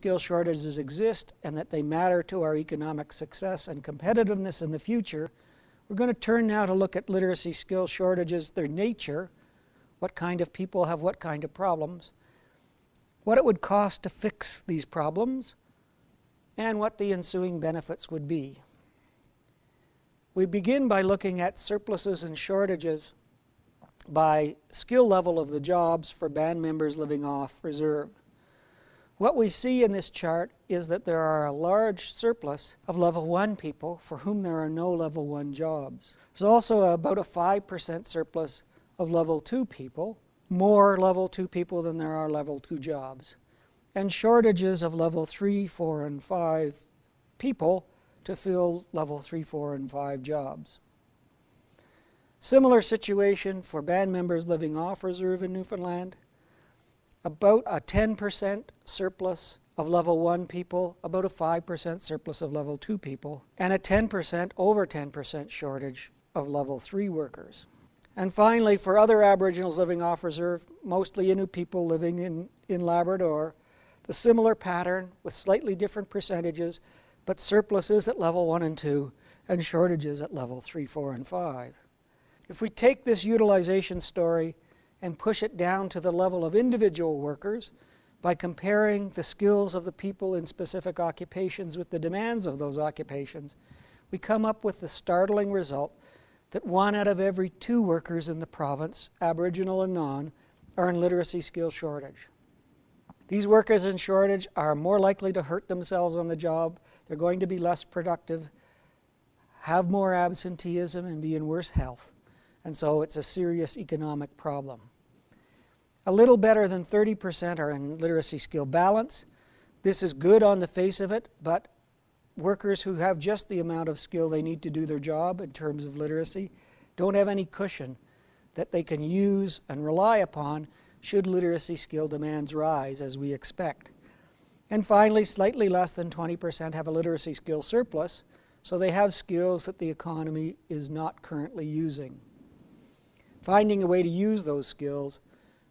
skill shortages exist and that they matter to our economic success and competitiveness in the future, we're going to turn now to look at literacy skill shortages, their nature, what kind of people have what kind of problems, what it would cost to fix these problems, and what the ensuing benefits would be. We begin by looking at surpluses and shortages by skill level of the jobs for band members living off reserve. What we see in this chart is that there are a large surplus of level 1 people for whom there are no level 1 jobs. There's also about a 5% surplus of level 2 people, more level 2 people than there are level 2 jobs, and shortages of level 3, 4, and 5 people to fill level 3, 4, and 5 jobs. Similar situation for band members living off reserve in Newfoundland. About a 10% surplus of level 1 people, about a 5% surplus of level 2 people, and a 10%, over 10% shortage of level 3 workers. And finally, for other Aboriginals living off reserve, mostly Inuit people living in Labrador, the similar pattern with slightly different percentages, but surpluses at level 1 and 2 and shortages at level 3, 4, and 5. If we take this utilization story and push it down to the level of individual workers by comparing the skills of the people in specific occupations with the demands of those occupations, we come up with the startling result that 1 out of every 2 workers in the province, Aboriginal and non, are in literacy skill shortage. These workers in shortage are more likely to hurt themselves on the job, they're going to be less productive, have more absenteeism, and be in worse health. And so it's a serious economic problem. A little better than 30% are in literacy skill balance. This is good on the face of it, but workers who have just the amount of skill they need to do their job in terms of literacy don't have any cushion that they can use and rely upon should literacy skill demands rise, as we expect. And finally, slightly less than 20% have a literacy skill surplus, so they have skills that the economy is not currently using. Finding a way to use those skills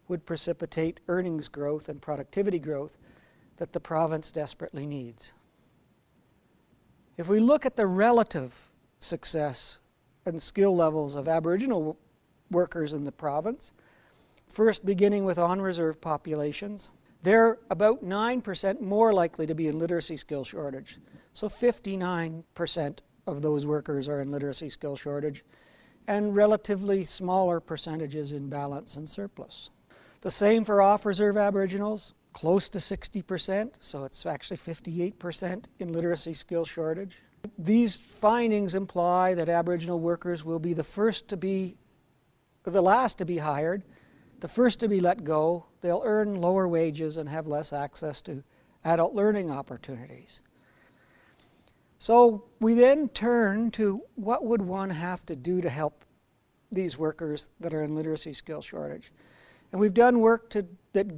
would precipitate earnings growth and productivity growth that the province desperately needs. If we look at the relative success and skill levels of Aboriginal workers in the province, first beginning with on-reserve populations, they're about 9% more likely to be in literacy skill shortage. So 59% of those workers are in literacy skill shortage, and relatively smaller percentages in balance and surplus. The same for off-reserve Aboriginals, close to 60%, so it's actually 58% in literacy skill shortage. These findings imply that Aboriginal workers will be the last to be hired, the first to be let go. They'll earn lower wages and have less access to adult learning opportunities. So we then turn to what would one have to do to help these workers that are in literacy skill shortage. And we've done work that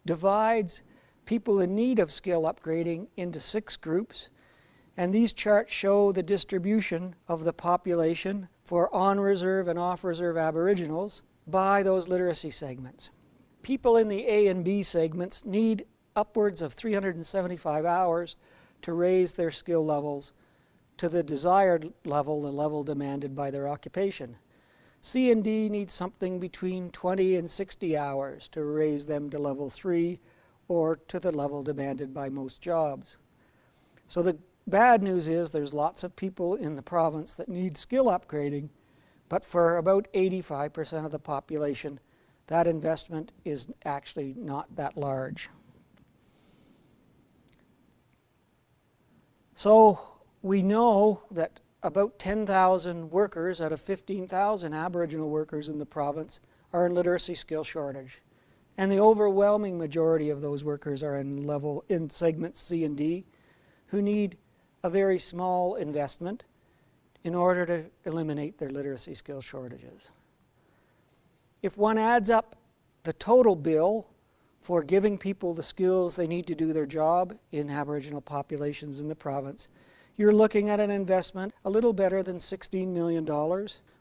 divides people in need of skill upgrading into 6 groups. And these charts show the distribution of the population for on-reserve and off-reserve Aboriginals by those literacy segments. People in the A and B segments need upwards of 375 hours to raise their skill levels to the desired level, the level demanded by their occupation. C and D need something between 20 and 60 hours to raise them to level 3 or to the level demanded by most jobs. So the bad news is there's lots of people in the province that need skill upgrading, but for about 85% of the population, that investment is actually not that large. So we know that about 10,000 workers out of 15,000 Aboriginal workers in the province are in literacy skill shortage. And the overwhelming majority of those workers are in segments C and D, who need a very small investment in order to eliminate their literacy skill shortages. If one adds up the total bill for giving people the skills they need to do their job in Aboriginal populations in the province, you're looking at an investment a little better than $16 million,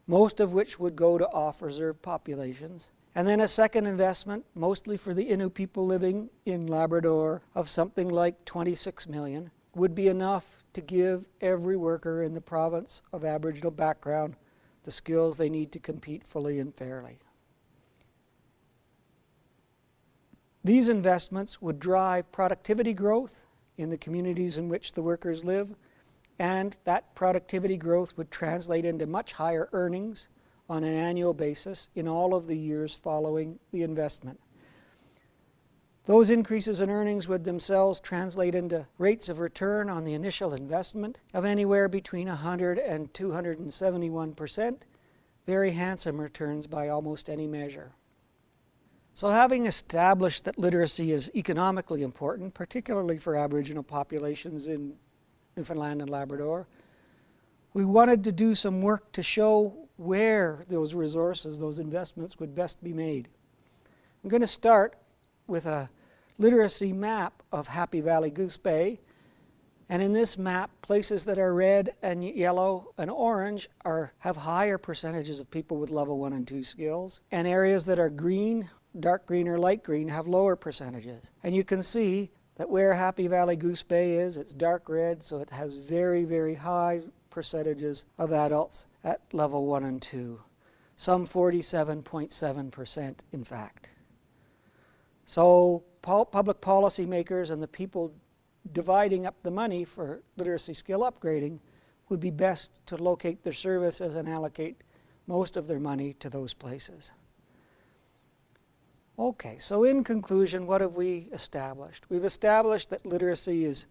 most of which would go to off-reserve populations. And then a second investment, mostly for the Innu people living in Labrador, of something like 26 million, would be enough to give every worker in the province of Aboriginal background the skills they need to compete fully and fairly. These investments would drive productivity growth in the communities in which the workers live, and that productivity growth would translate into much higher earnings on an annual basis in all of the years following the investment. Those increases in earnings would themselves translate into rates of return on the initial investment of anywhere between 100 and 271%, very handsome returns by almost any measure. So having established that literacy is economically important, particularly for Aboriginal populations in Newfoundland and Labrador, we wanted to do some work to show where those resources, those investments, would best be made. I'm going to start with a literacy map of Happy Valley Goose Bay, and in this map, places that are red and yellow and orange have higher percentages of people with level 1 and 2 skills, and areas that are green, dark green or light green have lower percentages. And you can see that where Happy Valley Goose Bay is, it's dark red, so it has very, very high percentages of adults at level 1 and 2, some 47.7% in fact. So public policy makers and the people dividing up the money for literacy skill upgrading would be best to locate their services and allocate most of their money to those places. Okay, so in conclusion, what have we established? We've established that literacy is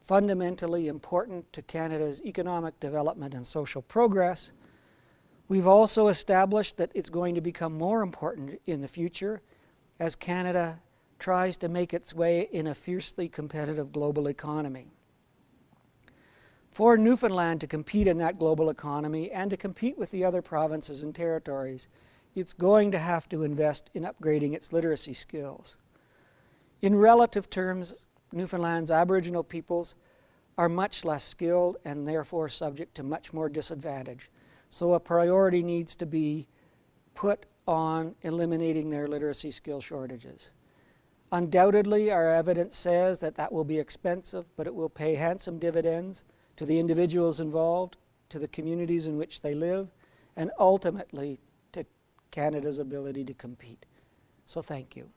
fundamentally important to Canada's economic development and social progress. We've also established that it's going to become more important in the future as Canada tries to make its way in a fiercely competitive global economy. For Newfoundland to compete in that global economy and to compete with the other provinces and territories, it's going to have to invest in upgrading its literacy skills. In relative terms, Newfoundland's Aboriginal peoples are much less skilled and therefore subject to much more disadvantage. So a priority needs to be put on eliminating their literacy skill shortages. Undoubtedly, our evidence says that that will be expensive, but it will pay handsome dividends to the individuals involved, to the communities in which they live, and ultimately to Canada's ability to compete. So thank you.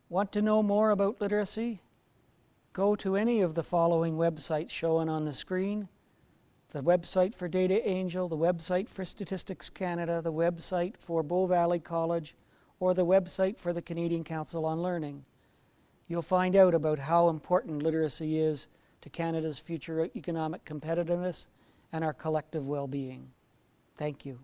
Want to know more about literacy? Go to any of the following websites shown on the screen: the website for Data Angel, the website for Statistics Canada, the website for Bow Valley College, or the website for the Canadian Council on Learning. You'll find out about how important literacy is to Canada's future economic competitiveness and our collective well-being. Thank you.